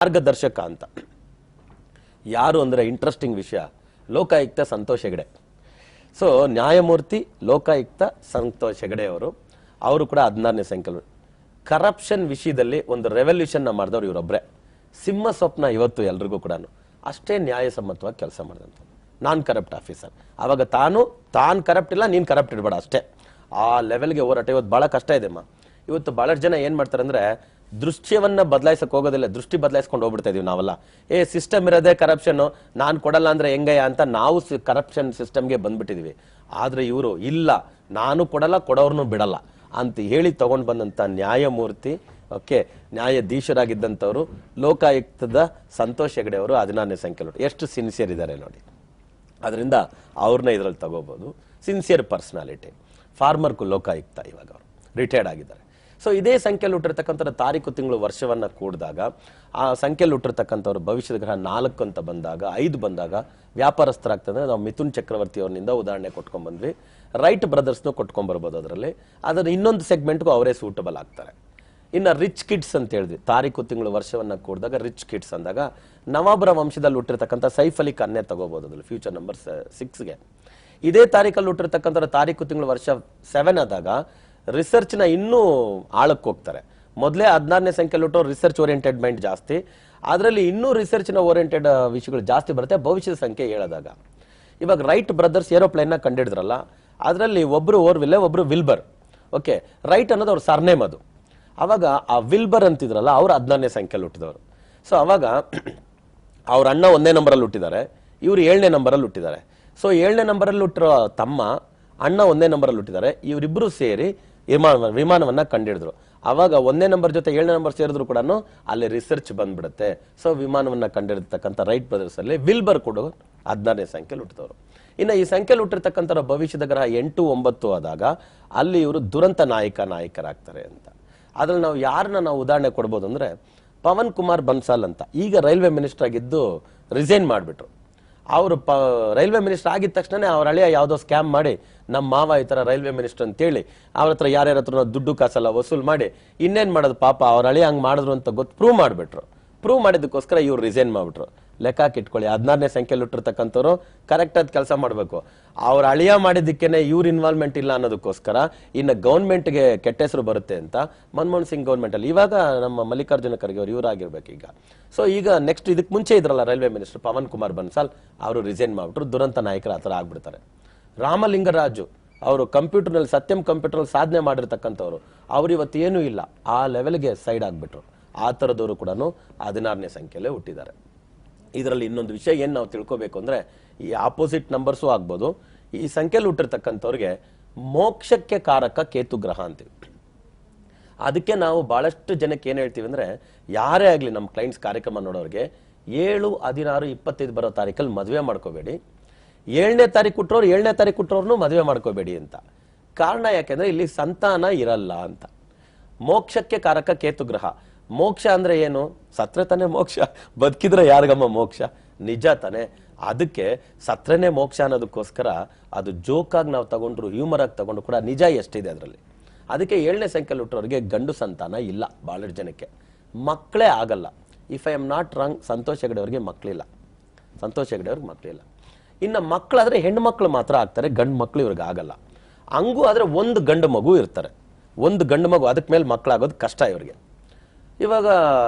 ಮಾರ್ಗದರ್ಶಕ ಅಂತ ಯಾರು ಅಂದ್ರೆ ಇಂಟ್ರೆಸ್ಟಿಂಗ್ ವಿಷಯ, ಲೋಕಾಯುಕ್ತ ಸಂತೋಷ್ ಹೆಗಡೆ. ಸೊ ನ್ಯಾಯಮೂರ್ತಿ ಲೋಕಾಯುಕ್ತ ಸಂತೋಷ್ ಹೆಗಡೆ ಅವರು ಕೂಡ 16ನೇ ಸಂಖ್ಯೆ. ಕರಪ್ಷನ್ ವಿಷಯದಲ್ಲಿ ಒಂದು ರೆವಲ್ಯೂಷನ್ ಮಾಡಿದವರು ಇವರೊಬ್ಬರೇ. ಸಿಂಹ ಸ್ವಪ್ನ ಇವತ್ತು ಎಲ್ರಿಗೂ ಕೂಡ ಅಷ್ಟೇ ನ್ಯಾಯಸಮ್ಮತವಾಗಿ ಕೆಲಸ ಮಾಡಿದಂತ ನಾನ್ ಕರಪ್ಟ್ ಆಫೀಸರ್. ಅವಾಗ ತಾನು ಕರಪ್ಟ್ ಇಲ್ಲ, ನೀನ್ ಕರಪ್ಟ್ ಇಡಬೇಡ ಅಷ್ಟೇ, ಆ ಲೆವೆಲ್ಗೆ ಹೋರಾಟ. ಇವತ್ತು ಬಹಳ ಕಷ್ಟ ಇದೆ ಅಮ್ಮ. ಇವತ್ತು ಬಹಳಷ್ಟು ಜನ ಏನ್ ಮಾಡ್ತಾರೆ ಅಂದ್ರೆ ದೃಶ್ಯವನ್ನ ಬದಲಾಯಿಸಕ್ ಹೋಗೋದಿಲ್ಲ, ದೃಷ್ಟಿ ಬದಲಾಯಿಸ್ಕೊಂಡು ಹೋಗ್ಬಿಡ್ತಾ ಇದೀವಿ ನಾವೆಲ್ಲ. ಸಿಸ್ಟಮ್ ಇರೋದೇ ಕರಪ್ಷನ್, ನಾನ್ ಕೊಡಲ್ಲ ಅಂದ್ರೆ ಹೆಂಗಯ್ಯ ಅಂತ ನಾವು ಕರಪ್ಷನ್ ಸಿಸ್ಟಮ್ಗೆ ಬಂದ್ಬಿಟ್ಟಿದೀವಿ. ಆದ್ರೆ ಇವರು ಇಲ್ಲ, ನಾನು ಕೊಡಲ್ಲ, ಕೊಡೋರ್ನು ಬಿಡಲ್ಲ ಅಂತ ಹೇಳಿ ತಗೊಂಡ್ ಬಂದಂತ ನ್ಯಾಯಮೂರ್ತಿ, ನ್ಯಾಯಾಧೀಶರಾಗಿದ್ದಂಥವ್ರು ಲೋಕಾಯುಕ್ತದ ಸಂತೋಷ್ ಹೆಗಡೆ ಅವರು 16ನೇ ಸಂಖ್ಯೆ. ಎಷ್ಟು ಸಿನ್ಸಿಯರ್ ಇದ್ದಾರೆ ನೋಡಿ. ಅದರಿಂದ ಅವ್ರನ್ನ ಇದ್ರಲ್ಲಿ ತಗೋಬಹುದು. Sincere personality. ಫಾರ್ಮರ್ ಲೋಕಾಯುಕ್ತ, ಇವಾಗ ಅವರು ರಿಟೈರ್ಡ್ ಆಗಿದ್ದಾರೆ. ಸೊ ಇದೇ ಸಂಖ್ಯೆಯಲ್ಲಿ ಹುಟ್ಟಿರ್ತಕ್ಕಂಥ ತಾರೀಕು ತಿಂಗಳು ವರ್ಷವನ್ನ ಕೂಡಿದಾಗ ಆ ಸಂಖ್ಯೆಯಲ್ಲಿ ಹುಟ್ಟಿರ್ತಕ್ಕಂಥವ್ರು ಭವಿಷ್ಯದ ಗ್ರಹ 4 ಅಂತ ಬಂದಾಗ 5 ಬಂದಾಗ ವ್ಯಾಪಾರಸ್ಥರಾಗ್ತದೆ. ನಾವು ಮಿಥುನ್ ಚಕ್ರವರ್ತಿ ಅವ್ರನಿಂದ ಉದಾಹರಣೆ ಕೊಟ್ಕೊಂಡ್ ಬಂದ್ವಿ. ರೈಟ್ ಬ್ರದರ್ಸ್ನು ಕೊಟ್ಕೊಂಡ್ ಬರ್ಬೋದು. ಅದರಲ್ಲಿ ಅದರ ಇನ್ನೊಂದು ಸೆಗ್ಮೆಂಟ್ಗೂ ಅವರೇ ಸೂಟಬಲ್ ಆಗ್ತಾರೆ. ಇನ್ನ ರಿಚ್ ಕಿಡ್ಸ್ ಅಂತ ಹೇಳಿದ್ವಿ. ತಾರೀಕು ತಿಂಗಳು ವರ್ಷವನ್ನ ಕೂಡಿದಾಗ ರಿಚ್ ಕಿಡ್ಸ್ ಅಂದಾಗ ನವಾಬರ ವಂಶದಲ್ಲಿ ಹುಟ್ಟಿರ್ತಕ್ಕಂಥ ಸೈಫ್ ಅಲಿ ಖಾನ್ನೇ ತಗೋಬಹುದು. ಅದ್ರಲ್ಲಿ ಫ್ಯೂಚರ್ ನಂಬರ್ 6ಗೆ. ಇದೇ ತಾರೀಕಲ್ಲಿ ಹುಟ್ಟಿರ್ತಕ್ಕಂಥ ತಾರೀಕು ತಿಂಗಳು ವರ್ಷ 7 ಆದಾಗ ರಿಸರ್ಚ್ ನ ಇನ್ನೂ ಆಳಕ್ಕೆ ಹೋಗ್ತಾರೆ. ಮೊದಲೇ 16ನೇ ಸಂಖ್ಯೆಯಲ್ಲಿ ಹುಟ್ಟೋ ರಿಸರ್ಚ್ ಓರಿಯೆಂಟೆಡ್ ಮೈಂಡ್ ಜಾಸ್ತಿ, ಅದರಲ್ಲಿ ಇನ್ನೂ ರಿಸರ್ಚ್ ನ ಓರಿಯೆಂಟೆಡ್ ವಿಷಯಗಳು ಜಾಸ್ತಿ ಬರುತ್ತೆ ಭವಿಷ್ಯದ ಸಂಖ್ಯೆ 7 ಆದಾಗ. ಇವಾಗ ರೈಟ್ ಬ್ರದರ್ಸ್ ಏರೋಪ್ಲೇನ್ ನ ಕಂಡಿಡಿದ್ರಲ್ಲ, ಅದರಲ್ಲಿ ಒಬ್ರು ಓರ್ವಿಲ್ಲೆ, ಒಬ್ರು ವಿಲ್ಬರ್. ಓಕೆ, ರೈಟ್ ಅನ್ನೋದು ಅವ್ರ ಸರ್ನೇಮ್. ಅದು ಅವಾಗ ಆ ವಿಲ್ಬರ್ ಅಂತಿದ್ರಲ್ಲ, ಅವ್ರು 16ನೇ ಸಂಖ್ಯೆಯಲ್ಲಿ ಹುಟ್ಟಿದವರು. ಸೊ ಅವಾಗ ಅವ್ರ ಅಣ್ಣ 1ನೇ ನಂಬರಲ್ಲಿ ಹುಟ್ಟಿದ್ದಾರೆ, ಇವ್ರು 7ನೇ ನಂಬರಲ್ಲಿ ಹುಟ್ಟಿದ್ದಾರೆ. ಸೊ 7ನೇ ನಂಬರಲ್ಲಿ ಹುಟ್ಟಿರೋ ತಮ್ಮ ಅಣ್ಣ 1ನೇ ನಂಬರಲ್ಲಿ ಹುಟ್ಟಿದ್ದಾರೆ. ಇವರಿಬ್ರು ಸೇರಿ ವಿಮಾನವನ್ನ ಕಂಡಿಡಿದ್ರು. ಅವಾಗ 1ನೇ ನಂಬರ್ ಜೊತೆ 7ನೇ ನಂಬರ್ ಸೇರಿದ್ರು ಕೂಡ ಅಲ್ಲಿ ರಿಸರ್ಚ್ ಬಂದ್ಬಿಡುತ್ತೆ. ಸೊ ವಿಮಾನವನ್ನ ಕಂಡಿರ್ತಕ್ಕಂಥ ರೈಟ್ ಬ್ರದರ್ಸ್ ಅಲ್ಲಿ ವಿಲ್ಬರ್ ಕೂಡ 16ನೇ ಸಂಖ್ಯೆಯಲ್ಲಿ ಹುಟ್ಟಿದವರು. ಇನ್ನು ಈ ಸಂಖ್ಯೆಯಲ್ಲಿ ಹುಟ್ಟಿರ್ತಕ್ಕಂಥ ಭವಿಷ್ಯದ ಗ್ರಹ 8, 9 ಆದಾಗ ಅಲ್ಲಿ ಇವರು ದುರಂತ ನಾಯಕರಾಗ್ತಾರೆ ಅಂತ. ಅದ್ರಲ್ಲಿ ನಾವು ಯಾರನ್ನ ನಾವು ಉದಾಹರಣೆ ಕೊಡ್ಬೋದು ಅಂದ್ರೆ ಪವನ್ ಕುಮಾರ್ ಬನ್ಸಾಲ್ ಅಂತ. ಈಗ ರೈಲ್ವೆ ಮಿನಿಸ್ಟರ್ ಆಗಿದ್ದು ರಿಸೈನ್ ಮಾಡಿಬಿಟ್ರು. ಅವರು ರೈಲ್ವೆ ಮಿನಿಸ್ಟರ್ ಆಗಿದ ತಕ್ಷಣ ಅವ್ರ ಹಳೆಯ ಯಾವುದೋ ಸ್ಕ್ಯಾಮ್ ಮಾಡಿ ನಮ್ಮ ಮಾವ ಈ ತರ ರೈಲ್ವೆ ಮಿನಿಸ್ಟರ್ ಅಂತೇಳಿ ಅವ್ರ ಹತ್ರ ಯಾರ್ಯಾರ ಹತ್ರ ದುಡ್ಡು ಕಾಸೆಲ್ಲ ವಸೂಲ್ ಮಾಡಿ ಇನ್ನೇನ್ ಮಾಡೋದು ಪಾಪ ಅವ್ರ ಹಳೆಯ ಹಂಗ್ ಮಾಡಿದ್ರು ಅಂತ ಪ್ರೂವ್ ಮಾಡಿಬಿಟ್ರು. ಪ್ರೂವ್ ಮಾಡಿದಕ್ಕೋಸ್ಕರ ಇವ್ರು ರಿಸೈನ್ ಮಾಡ್ಬಿಟ್ರು. ಲೆಕ್ಕ ಇಟ್ಕೊಳ್ಳಿ, 16ನೇ ಸಂಖ್ಯೆಯಲ್ಲಿ ಹುಟ್ಟಿರ್ತಕ್ಕಂಥವ್ರು ಕರೆಕ್ಟ್ ಆಗಿ ಕೆಲಸ ಮಾಡಬೇಕು. ಅವ್ರ ಅಳಿಯ ಮಾಡಿದ್ದಕ್ಕೇನೆ ಇವ್ರ ಇನ್ವಾಲ್ವ್ಮೆಂಟ್ ಇಲ್ಲ ಅನ್ನೋದಕ್ಕೋಸ್ಕರ ಇನ್ನು ಗೌರ್ಮೆಂಟ್ಗೆ ಕೆಟ್ಟ ಹೆಸರು ಬರುತ್ತೆ ಅಂತ ಮನಮೋಹನ್ ಸಿಂಗ್ ಗೌರ್ಮೆಂಟ್ ಅಲ್ಲಿ ಇವಾಗ ನಮ್ಮ ಮಲ್ಲಿಕಾರ್ಜುನ ಖರ್ಗೆ ಅವರು ಇವರಾಗಿರ್ಬೇಕು ಈಗ. ಸೊ ಈಗ ನೆಕ್ಸ್ಟ್ ಇದಕ್ಕೆ ಮುಂಚೆ ಇದ್ರಲ್ಲ ರೈಲ್ವೆ ಮಿನಿಸ್ಟರ್ ಪವನ್ ಕುಮಾರ್ ಬನ್ಸಾಲ್, ಅವರು ರಿಸೈನ್ ಮಾಡ್ಬಿಟ್ರು. ದುರಂತ ನಾಯಕರ ಆತರ ಆಗ್ಬಿಡ್ತಾರೆ. ರಾಮಲಿಂಗರಾಜು ಅವರು ಕಂಪ್ಯೂಟರ್ನಲ್ಲಿ ಸತ್ಯಂ ಕಂಪ್ಯೂಟರ್ ಸಾಧನೆ ಮಾಡಿರ್ತಕ್ಕಂಥವ್ರು, ಅವ್ರು ಇವತ್ತು ಏನೂ ಇಲ್ಲ, ಆ ಲೆವೆಲ್ಗೆ ಸೈಡ್ ಆಗ್ಬಿಟ್ರು. ಆ ತರದವರು ಕೂಡ 16ನೇ ಸಂಖ್ಯೆಯಲ್ಲೇ ಹುಟ್ಟಿದ್ದಾರೆ. ಇದರಲ್ಲಿ ಇನ್ನೊಂದು ವಿಷಯ ಏನ್ ನಾವು ತಿಳ್ಕೋಬೇಕು ಅಂದ್ರೆ ಈ ಆಪೋಸಿಟ್ ನಂಬರ್ಸು ಆಗ್ಬೋದು. ಈ ಸಂಖ್ಯೆಯಲ್ಲಿ ಹುಟ್ಟಿರ್ತಕ್ಕಂಥವ್ರಿಗೆ ಮೋಕ್ಷಕ್ಕೆ ಕಾರಕ ಕೇತು ಗ್ರಹ ಅಂತೀವಿ. ಅದಕ್ಕೆ ನಾವು ಬಹಳಷ್ಟು ಜನಕ್ಕೆ ಏನ್ ಹೇಳ್ತೀವಿ ಅಂದ್ರೆ ಯಾರೇ ಆಗ್ಲಿ ನಮ್ಮ ಕ್ಲೈಂಟ್ಸ್ ಕಾರ್ಯಕ್ರಮ ನೋಡೋರಿಗೆ 7, 16, 25 ಬರೋ ತಾರೀಕಲ್ಲಿ ಮದುವೆ ಮಾಡ್ಕೋಬೇಡಿ. 7ನೇ ತಾರೀಕು ಹುಟ್ಟರೋರು 7ನೇ ತಾರೀಕು ಹುಟ್ಟರೋರ್ನು ಮದುವೆ ಮಾಡ್ಕೋಬೇಡಿ ಅಂತ. ಕಾರಣ ಯಾಕೆಂದ್ರೆ ಇಲ್ಲಿ ಸಂತಾನ ಇರಲ್ಲ ಅಂತ. ಮೋಕ್ಷಕ್ಕೆ ಕಾರಕ ಕೇತು ಗ್ರಹ. ಮೋಕ್ಷ ಅಂದ್ರೆ ಏನು? ಸತ್ರೆ ತಾನೇ ಮೋಕ್ಷ, ಬದುಕಿದ್ರೆ ಯಾರಿಗಮ್ಮ ಮೋಕ್ಷ? ನಿಜ ತಾನೆ. ಅದಕ್ಕೆ ಸತ್ರೆನೇ ಮೋಕ್ಷ ಅನ್ನೋದಕ್ಕೋಸ್ಕರ ಅದು ಜೋಕ್ ಆಗಿ ನಾವು ತಗೊಂಡ್ರು, ಹ್ಯೂಮರ್ ಆಗಿ ತಗೊಂಡ್ರು ಕೂಡ ನಿಜ ಎಷ್ಟಿದೆ ಅದರಲ್ಲಿ. ಅದಕ್ಕೆ 7ನೇ ಸಂಖ್ಯೆಯಲ್ಲಿ ಹುಟ್ಟೋರಿಗೆ ಗಂಡು ಸಂತಾನ ಇಲ್ಲ. ಬಹಳಷ್ಟು ಜನಕ್ಕೆ ಮಕ್ಕಳೇ ಆಗಲ್ಲ. If I am not wrong, Santosh Hegde ಅವ್ರಿಗೆ ಮಕ್ಕಳಿಲ್ಲ. ಸಂತೋಷ್ ಹೆಗಡೆ ಅವ್ರಿಗೆ ಮಕ್ಕಳಿಲ್ಲ. ಇನ್ನು ಮಕ್ಕಳಾದ್ರೆ ಹೆಣ್ಣು ಮಕ್ಕಳು ಮಾತ್ರ ಆಗ್ತಾರೆ, ಗಂಡು ಮಕ್ಕಳು ಇವ್ರಿಗೆ ಆಗಲ್ಲ. ಹಂಗೂ ಆದ್ರೆ ಒಂದು ಗಂಡು ಮಗು ಇರ್ತಾರೆ, ಒಂದು ಗಂಡು ಮಗು. ಅದಕ್ಕೆ ಮೇಲೆ ಮಕ್ಕಳಾಗೋದು ಕಷ್ಟ ಇವ್ರಿಗೆ. ಇವಾಗ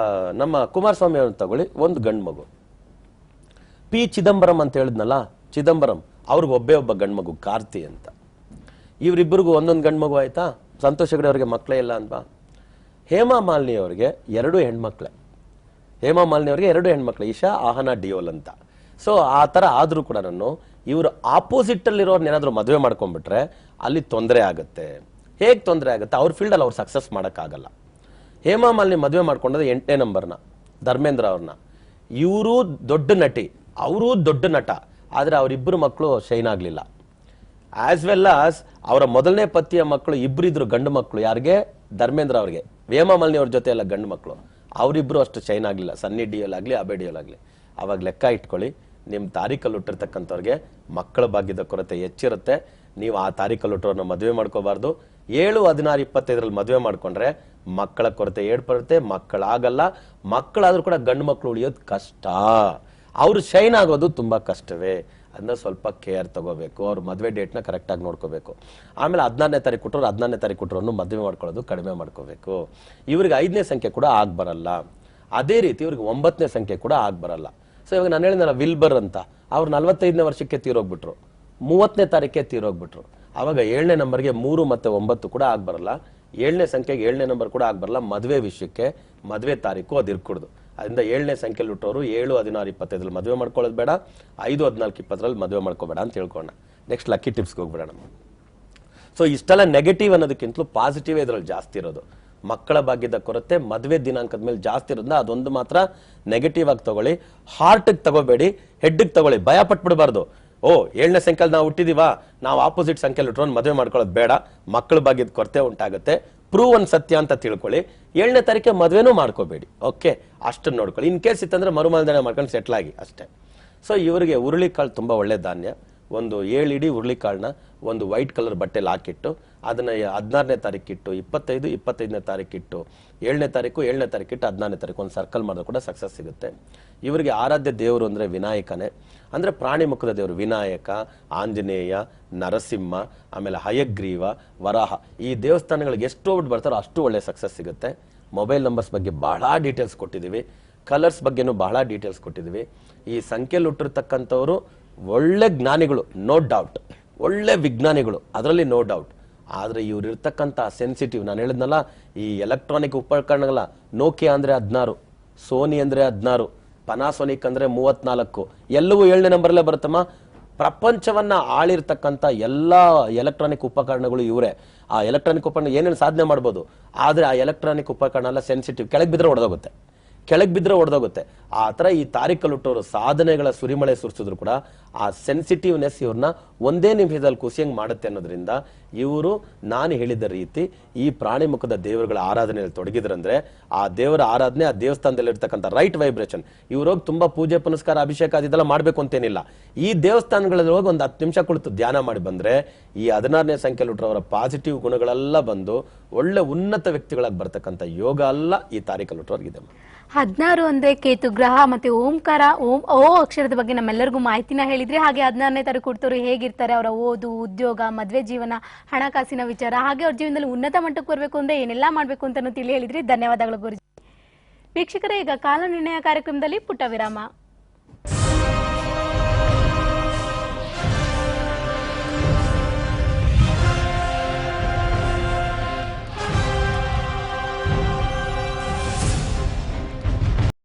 ನಮ್ಮ ಕುಮಾರಸ್ವಾಮಿ ಅವ್ರನ್ನ ತಗೊಳ್ಳಿ, ಒಂದು ಗಂಡು ಮಗು. ಪಿ ಚಿದಂಬರಂ ಅಂತ ಹೇಳಿದ್ನಲ್ಲ, ಚಿದಂಬರಂ ಅವ್ರಿಗೆ ಒಬ್ಬ ಗಂಡು ಮಗು ಕಾರ್ತಿ ಅಂತ. ಇವರಿಬ್ಬರಿಗೂ ಒಂದೊಂದು ಗಂಡು ಮಗು ಆಯ್ತಾ. ಸಂತೋಷ್ ಹೆಗಡೆ ಅವ್ರಿಗೆ ಮಕ್ಕಳೇ ಇಲ್ಲ ಅಂತ. ಹೇಮಾ ಮಾಲಿನಿ ಅವ್ರಿಗೆ 2 ಹೆಣ್ಮಕ್ಳೆ. ಹೇಮಾ ಮಾಲಿನಿ ಅವ್ರಿಗೆ 2 ಹೆಣ್ಮಕ್ಳೆ, ಇಶಾ, ಆಹನಾ, ಡಿಯೋಲ್ ಅಂತ. ಸೊ ಆ ತರ ಆದ್ರೂ ಕೂಡ ಇವರು ಆಪೋಸಿಟ್ ಅಲ್ಲಿರೋರ್ನ ಏನಾದ್ರು ಮದುವೆ ಮಾಡ್ಕೊಂಡ್ಬಿಟ್ರೆ ಅಲ್ಲಿ ತೊಂದರೆ ಆಗುತ್ತೆ. ಹೇಗ್ ತೊಂದರೆ ಆಗುತ್ತೆ? ಅವ್ರ ಫೀಲ್ಡ್ ಅಲ್ಲಿ ಅವ್ರು ಸಕ್ಸಸ್ ಮಾಡಕ್ಕಾಗಲ್ಲ. ಹೇಮಾ ಮಾಲಿನಿ ಮದುವೆ ಮಾಡ್ಕೊಂಡದ್ದು 8ನೇ ನಂಬರ್ನ ಧರ್ಮೇಂದ್ರ ಅವ್ರನ್ನ. ಇವರು ದೊಡ್ಡ ನಟಿ, ಅವರು ದೊಡ್ಡ ನಟ, ಆದ್ರೆ ಅವರಿಬ್ಬರು ಮಕ್ಕಳು ಶೈನ್ ಆಗ್ಲಿಲ್ಲ. ಆಸ್ ವೆಲ್ ಆಸ್ ಅವರ ಮೊದಲನೇ ಪತಿಯ ಮಕ್ಕಳು ಇಬ್ಬರಿದ್ರು ಗಂಡು ಮಕ್ಕಳು. ಯಾರಿಗೆ? ಧರ್ಮೇಂದ್ರ ಅವ್ರಿಗೆ. ಹೇಮಾ ಮಾಲಿನಿ ಅವ್ರ ಜೊತೆ ಎಲ್ಲ ಗಂಡು ಮಕ್ಕಳು. ಅವರಿಬ್ರು ಅಷ್ಟು ಶೈನ್ ಆಗ್ಲಿಲ್ಲ, ಸನ್ನಿ ಡಿಯೋಲ್ ಆಗ್ಲಿ, ಅಬೆ ಡಿಯೋಲ್ ಆಗ್ಲಿ. ಅವಾಗ ಲೆಕ್ಕ ಇಟ್ಕೊಳ್ಳಿ, ನಿಮ್ ತಾರೀಕಲ್ಲಿ ಹುಟ್ಟಿರ್ತಕ್ಕಂಥವ್ರಿಗೆ ಮಕ್ಕಳ ಭಾಗ್ಯದ ಕೊರತೆ ಹೆಚ್ಚಿರುತ್ತೆ. ನೀವು ಆ ತಾರೀಕಲ್ಲಿ ಹುಟ್ಟೋರ್ನ ಮದುವೆ ಮಾಡ್ಕೋಬಾರ್ದು. 7, 16, 25 ಮದುವೆ ಮಾಡ್ಕೊಂಡ್ರೆ ಮಕ್ಕಳ ಕೊರತೆ ಏರ್ಪಡುತ್ತೆ, ಮಕ್ಕಳಾಗಲ್ಲ. ಮಕ್ಕಳಾದ್ರೂ ಕೂಡ ಗಂಡು ಮಕ್ಕಳು ಉಳಿಯೋದು ಕಷ್ಟ. ಅವ್ರು ಶೈನ್ ಆಗೋದು ತುಂಬಾ ಕಷ್ಟವೇ. ಅದನ್ನ ಸ್ವಲ್ಪ ಕೇರ್ ತಗೋಬೇಕು. ಅವ್ರ ಮದುವೆ ಡೇಟ್ನ ಕರೆಕ್ಟಾಗಿ ನೋಡ್ಕೋಬೇಕು. ಆಮೇಲೆ 16ನೇ ತಾರೀಕು ಕೊಟ್ಟರು 16ನೇ ತಾರೀಕು ಕೊಟ್ಟರು ಮದುವೆ ಮಾಡ್ಕೊಳ್ಳೋದು ಕಡಿಮೆ ಮಾಡ್ಕೋಬೇಕು. ಇವ್ರಿಗೆ 5ನೇ ಸಂಖ್ಯೆ ಕೂಡ ಬರಲ್ಲ. ಅದೇ ರೀತಿ ಇವ್ರಿಗೆ 9ನೇ ಸಂಖ್ಯೆ ಕೂಡ ಬರಲ್ಲ. ಸೊ ಇವಾಗ ನಾನು ಹೇಳಿದ್ನಲ್ಲ ವಿಲ್ಬರ್ ಅಂತ, ಅವ್ರು 45ನೇ ವರ್ಷಕ್ಕೆ ತೀರೋಗ್ಬಿಟ್ರು, 30ನೇ ತಾರೀಕೆ ತೀರೋಗ್ಬಿಟ್ರು. ಅವಾಗ 7ನೇ ನಂಬರ್ಗೆ 3 ಮತ್ತು 9 ಕೂಡ ಬರಲ್ಲ. 7ನೇ ಸಂಖ್ಯೆಗೆ 7ನೇ ನಂಬರ್ ಕೂಡ ಬರಲ್ಲ. ಮದುವೆ ವಿಷಯಕ್ಕೆ ಮದುವೆ ತಾರೀಕು ಅದು ಇರ್ಕೂಡ್ದು. ಅದರಿಂದ 7ನೇ ಸಂಖ್ಯೆಯಲ್ಲಿ ಹುಟ್ಟೋರು 7, 16, 25 ಮದುವೆ ಮಾಡ್ಕೊಳ್ಳೋದು ಬೇಡ. 5, 14, 20 ಮದುವೆ ಮಾಡ್ಕೋಬೇಡ ಅಂತ ಹೇಳ್ಕೋಣ. ನೆಕ್ಸ್ಟ್ ಲಕ್ಕಿ ಟಿಪ್ಸ್ಗೆ ಹೋಗ್ಬೇಡ. ಸೊ ಇಷ್ಟೆಲ್ಲ ನೆಗೆಟಿವ್ ಅನ್ನೋದಕ್ಕಿಂತಲೂ ಪಾಸಿಟಿವ್ ಇದರಲ್ಲಿ ಜಾಸ್ತಿ ಇರೋದು. ಮಕ್ಕಳ ಭಾಗ್ಯದ ಕೊರತೆ ಮದುವೆ ದಿನಾಂಕದ ಮೇಲೆ ಜಾಸ್ತಿ ಇರೋದ್ರಿಂದ ಅದೊಂದು ಮಾತ್ರ ನೆಗೆಟಿವ್ ಆಗಿ ತಗೊಳ್ಳಿ. ಹಾರ್ಟ್ಗೆ ತಗೋಬೇಡಿ, ಹೆಡ್ಗೆ ತಗೊಳ್ಳಿ. ಭಯ ಪಟ್ಬಿಡಬಾರ್ದು. 7ನೇ ಸಂಖ್ಯೆಯಲ್ಲಿ ನಾವು ಹುಟ್ಟಿದೀವಾ, ನಾವು ಆಪೋಸಿಟ್ ಸಂಖ್ಯೆಯಲ್ಲಿ ಹುಟ್ಟೋನ್ ಮದುವೆ ಮಾಡ್ಕೊಳ್ಳೋದು ಬೇಡ, ಮಕ್ಕಳ ಭಾಗ್ಯದ ಕೊರತೆ ಉಂಟಾಗುತ್ತೆ, ಪ್ರೂವ್ ಒಂದು ಸತ್ಯ ಅಂತ ತಿಳ್ಕೊಳ್ಳಿ. 7ನೇ ತಾರೀಕೆ ಮದುವೆನೂ ಮಾಡ್ಕೋಬೇಡಿ. ಓಕೆ, ಅಷ್ಟನ್ನು ನೋಡ್ಕೊಳ್ಳಿ. ಇನ್ ಕೇಸ್ ಇತ್ತಂದ್ರೆ ಮರುಮಾಲ್ದನೆ ಮಾಡ್ಕೊಂಡು ಸೆಟ್ಲ್ ಆಗಿ ಅಷ್ಟೇ. ಸೊ ಇವರಿಗೆ ಹುರುಳಿಕಾಳು ತುಂಬಾ ಒಳ್ಳೆ ಧಾನ್ಯ. ಒಂದು 7 ಇಡೀ ಹುರುಳಿಕಾಳನ್ನ ಒಂದು ವೈಟ್ ಕಲರ್ ಬಟ್ಟೆಲಿ ಹಾಕಿಟ್ಟು ಅದನ್ನ 16ನೇ ತಾರೀಕಿಟ್ಟು 25, 25ನೇ ತಾರೀಕಿಟ್ಟು 7ನೇ ತಾರೀಕು 7ನೇ ತಾರೀಕಿಟ್ಟು 16ನೇ ತಾರೀಕು ಒಂದು ಸರ್ಕಲ್ ಮಾಡಿದ್ರೆ ಕೂಡ ಸಕ್ಸಸ್ ಸಿಗುತ್ತೆ. ಇವರಿಗೆ ಆರಾಧ್ಯ ದೇವರು ಅಂದ್ರೆ ವಿನಾಯಕನೇ. ಅಂದ್ರೆ ಪ್ರಾಣಿ ಮುಖದ ದೇವರು ವಿನಾಯಕ, ಆಂಜನೇಯ, ನರಸಿಂಹ, ಆಮೇಲೆ ಹಯಗ್ರೀವ, ವರಾಹ, ಈ ದೇವಸ್ಥಾನಗಳಿಗೆ ಎಷ್ಟು ಹೋಗ್ಬಿಟ್ಟು ಬರ್ತಾರೋ ಅಷ್ಟು ಒಳ್ಳೆ ಸಕ್ಸಸ್ ಸಿಗುತ್ತೆ. ಮೊಬೈಲ್ ನಂಬರ್ಸ್ ಬಗ್ಗೆ ಬಹಳ ಡೀಟೇಲ್ಸ್ ಕೊಟ್ಟಿದ್ದೀವಿ. ಕಲರ್ಸ್ ಬಗ್ಗೆನೂ ಬಹಳ ಡೀಟೇಲ್ಸ್ ಕೊಟ್ಟಿದ್ದೀವಿ. ಈ ಸಂಖ್ಯೆಯಲ್ಲಿ ಹುಟ್ಟಿರ್ತಕ್ಕಂಥವ್ರು ಒಳ್ಳೆ ಜ್ಞಾನಿಗಳು, ನೋ ಡೌಟ್, ಒಳ್ಳೆ ವಿಜ್ಞಾನಿಗಳು, ಅದರಲ್ಲಿ ನೋ ಡೌಟ್. ಆದ್ರೆ ಇವ್ರು ಇರ್ತಕ್ಕಂಥ ಸೆನ್ಸಿಟಿವ್, ನಾನು ಹೇಳಿದ್ನಲ್ಲ, ಈ ಎಲೆಕ್ಟ್ರಾನಿಕ್ ಉಪಕರಣಗಳ ನೋಕಿಯಾ ಅಂದ್ರೆ 16, ಸೋನಿ ಅಂದ್ರೆ 16, ಪನಾಸೋನಿಕ್ ಅಂದ್ರೆ 34, ಎಲ್ಲವೂ 7ನೇ ನಂಬರ್ಲೇ ಬರುತ್ತಮ್ಮ. ಪ್ರಪಂಚವನ್ನ ಆಳಿರ್ತಕ್ಕಂಥ ಎಲ್ಲಾ ಎಲೆಕ್ಟ್ರಾನಿಕ್ ಉಪಕರಣಗಳು ಇವರೇ. ಆ ಎಲೆಕ್ಟ್ರಾನಿಕ್ ಉಪಕರಣ ಏನೇನು ಸಾಧನೆ ಮಾಡ್ಬೋದು, ಆದ್ರೆ ಆ ಎಲೆಕ್ಟ್ರಾನಿಕ್ ಉಪಕರಣ ಎಲ್ಲ ಸೆನ್ಸಿಟಿವ್, ಕೆಳಗೆ ಬಿದ್ರೆ ಹೊಡೆದೋಗುತ್ತೆ. ಆ ತರ ಈ ತಾರೀಕಲ್ಲಿ ಹುಟ್ಟೋರು ಸಾಧನೆಗಳ ಸುರಿಮಳೆ ಸುರಿಸಿದ್ರು ಕೂಡ ಆ ಸೆನ್ಸಿಟಿವ್ನೆಸ್ ಇವ್ರನ್ನ ಒಂದೇ ನಿಮಿಷದಲ್ಲಿ ಕುಸಿಯಂಗ್ ಮಾಡುತ್ತೆ ಅನ್ನೋದ್ರಿಂದ ಇವರು ನಾನು ಹೇಳಿದ ರೀತಿ ಈ ಪ್ರಾಣಿ ಮುಖದ ದೇವರುಗಳ ಆರಾಧನೆಯಲ್ಲಿ ತೊಡಗಿದ್ರಂದ್ರೆ ಆ ದೇವರ ಆರಾಧನೆ, ಆ ದೇವಸ್ಥಾನದಲ್ಲಿ ಇರ್ತಕ್ಕಂಥ ರೈಟ್ ವೈಬ್ರೇಷನ್, ಇವ್ರೋಗಿ ತುಂಬಾ ಪೂಜೆ ಪುನಸ್ಕಾರ ಅಭಿಷೇಕ ಅದೆಲ್ಲ ಮಾಡ್ಬೇಕು ಅಂತೇನಿಲ್ಲ. ಈ ದೇವಸ್ಥಾನಗಳಲ್ಲಿ ಹೋಗಿ ಒಂದು 10 ನಿಮಿಷ ಕುಳಿತು ಧ್ಯಾನ ಮಾಡಿ ಬಂದ್ರೆ ಈ 16ನೇ ಸಂಖ್ಯೆಯಲ್ಲಿ ಹುಟ್ಟೋರ ಪಾಸಿಟಿವ್ ಗುಣಗಳೆಲ್ಲ ಬಂದು ಒಳ್ಳೆ ಉನ್ನತ ವ್ಯಕ್ತಿಗಳಾಗಿ ಬರ್ತಕ್ಕಂಥ ಯೋಗ ಅಲ್ಲ ಈ ತಾರೀಕಲ್ಲಿ ಹುಟ್ಟೋರ್ಗಿದೆ. 16 ಅಂದ್ರೆ ಕೇತು ಗ್ರಹ, ಮತ್ತೆ ಓಂಕಾರ, ಓ ಅಕ್ಷರದ ಬಗ್ಗೆ ನಮ್ಮೆಲ್ಲರಿಗೂ ಮಾಹಿತಿನ ಹೇಳಿದ್ರಿ. ಹಾಗೆ 16ನೇ ತಾರೀಕು ಹುಟ್ಟೋರು ಹೇಗಿರ್ತಾರೆ, ಅವರ ಓದು, ಉದ್ಯೋಗ, ಮದ್ವೆ ಜೀವನ, ಹಣಕಾಸಿನ ವಿಚಾರ, ಹಾಗೆ ಅವ್ರ ಜೀವನದಲ್ಲಿ ಉನ್ನತ ಮಟ್ಟಕ್ಕೆ ಬರಬೇಕು ಅಂದ್ರೆ ಏನೆಲ್ಲಾ ಮಾಡ್ಬೇಕು ಅಂತ ತಿಳಿ ಹೇಳಿದ್ರಿ. ಧನ್ಯವಾದಗಳು ಗುರುಜಿ. ವೀಕ್ಷಕರೇ, ಈಗ ಕಾಲ ನಿರ್ಣಯ ಕಾರ್ಯಕ್ರಮದಲ್ಲಿ ಪುಟ್ಟ ವಿರಾಮ.